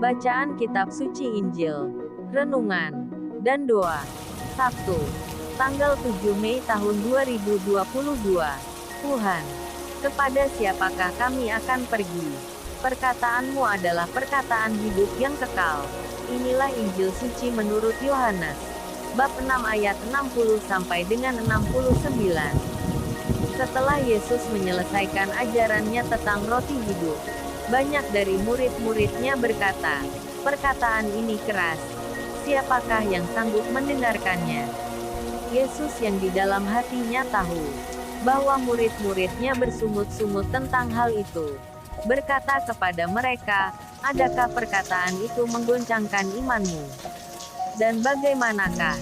Bacaan Kitab Suci Injil, Renungan, dan Doa. Sabtu, tanggal 7 Mei tahun 2022. Tuhan, kepada siapakah kami akan pergi? Perkataanmu adalah perkataan hidup yang kekal. Inilah Injil Suci menurut Yohanes, bab 6 ayat 60 sampai dengan 69. Setelah Yesus menyelesaikan ajarannya tentang roti hidup, banyak dari murid-muridnya berkata, "Perkataan ini keras. Siapakah yang sanggup mendengarkannya?" Yesus yang di dalam hatinya tahu bahwa murid-muridnya bersungut-sungut tentang hal itu, berkata kepada mereka, "Adakah perkataan itu menggoncangkan imanmu? Dan bagaimanakah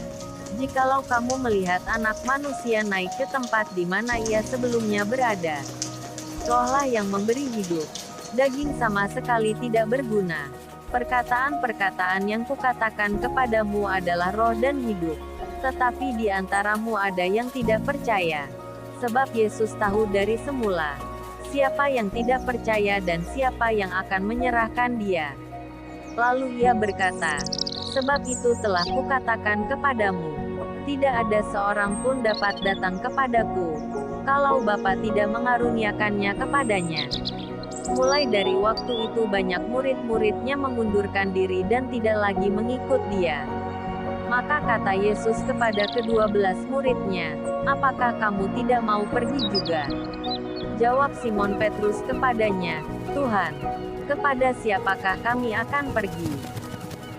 jikalau kamu melihat Anak Manusia naik ke tempat di mana ia sebelumnya berada? Rohlah yang memberi hidup. Daging sama sekali tidak berguna. Perkataan-perkataan yang kukatakan kepadamu adalah roh dan hidup. Tetapi di antaramu ada yang tidak percaya." Sebab Yesus tahu dari semula siapa yang tidak percaya dan siapa yang akan menyerahkan dia. Lalu ia berkata, "Sebab itu telah kukatakan kepadamu, tidak ada seorang pun dapat datang kepadaku, kalau Bapa tidak mengaruniakannya kepadanya." Mulai dari waktu itu banyak murid-muridnya mengundurkan diri dan tidak lagi mengikut dia. Maka kata Yesus kepada ke-12 muridnya, "Apakah kamu tidak mau pergi juga?" Jawab Simon Petrus kepadanya, "Tuhan, kepada siapakah kami akan pergi?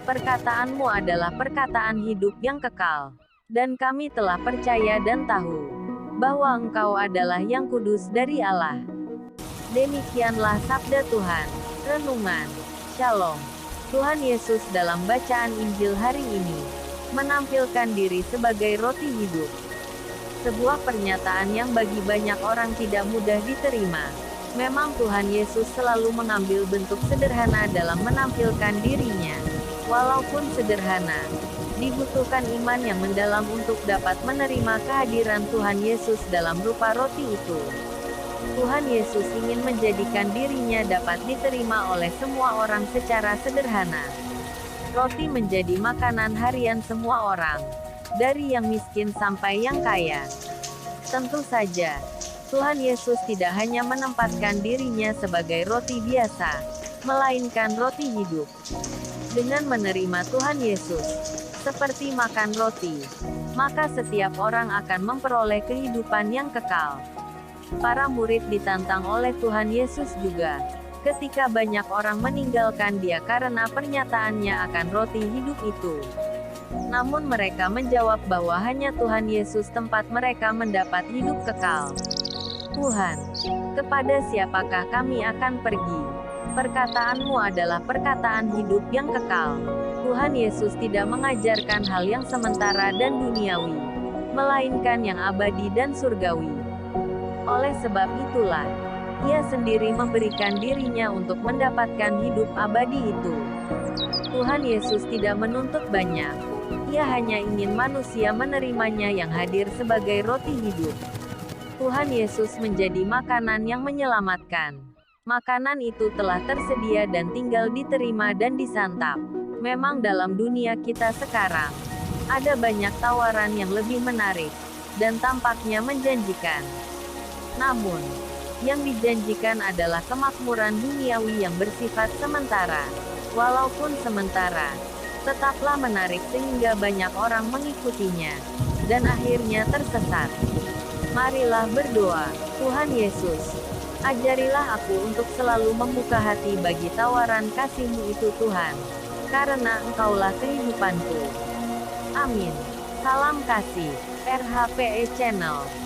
Perkataanmu adalah perkataan hidup yang kekal. Dan kami telah percaya dan tahu bahwa Engkau adalah yang kudus dari Allah." Demikianlah sabda Tuhan. Renungan. Shalom. Tuhan Yesus dalam bacaan Injil hari ini menampilkan diri sebagai roti hidup. Sebuah pernyataan yang bagi banyak orang tidak mudah diterima. Memang Tuhan Yesus selalu mengambil bentuk sederhana dalam menampilkan dirinya. Walaupun sederhana, dibutuhkan iman yang mendalam untuk dapat menerima kehadiran Tuhan Yesus dalam rupa roti itu. Tuhan Yesus ingin menjadikan dirinya dapat diterima oleh semua orang secara sederhana. Roti menjadi makanan harian semua orang, dari yang miskin sampai yang kaya. Tentu saja, Tuhan Yesus tidak hanya menempatkan dirinya sebagai roti biasa, melainkan roti hidup. Dengan menerima Tuhan Yesus, seperti makan roti, maka setiap orang akan memperoleh kehidupan yang kekal. Para murid ditantang oleh Tuhan Yesus juga, ketika banyak orang meninggalkan dia karena pernyataannya akan roti hidup itu. Namun mereka menjawab bahwa hanya Tuhan Yesus tempat mereka mendapat hidup kekal. "Tuhan, kepada siapakah kami akan pergi? Perkataanmu adalah perkataan hidup yang kekal." Tuhan Yesus tidak mengajarkan hal yang sementara dan duniawi, melainkan yang abadi dan surgawi. Oleh sebab itulah, ia sendiri memberikan dirinya untuk mendapatkan hidup abadi itu. Tuhan Yesus tidak menuntut banyak. Ia hanya ingin manusia menerimanya yang hadir sebagai roti hidup. Tuhan Yesus menjadi makanan yang menyelamatkan. Makanan itu telah tersedia dan tinggal diterima dan disantap. Memang dalam dunia kita sekarang, ada banyak tawaran yang lebih menarik, dan tampaknya menjanjikan. Namun, yang dijanjikan adalah kemakmuran duniawi yang bersifat sementara. Walaupun sementara, tetaplah menarik sehingga banyak orang mengikutinya, dan akhirnya tersesat. Marilah berdoa. Tuhan Yesus, ajarilah aku untuk selalu membuka hati bagi tawaran kasih-Mu itu Tuhan, karena Engkaulah kehidupanku. Amin. Salam kasih. RHPE Channel.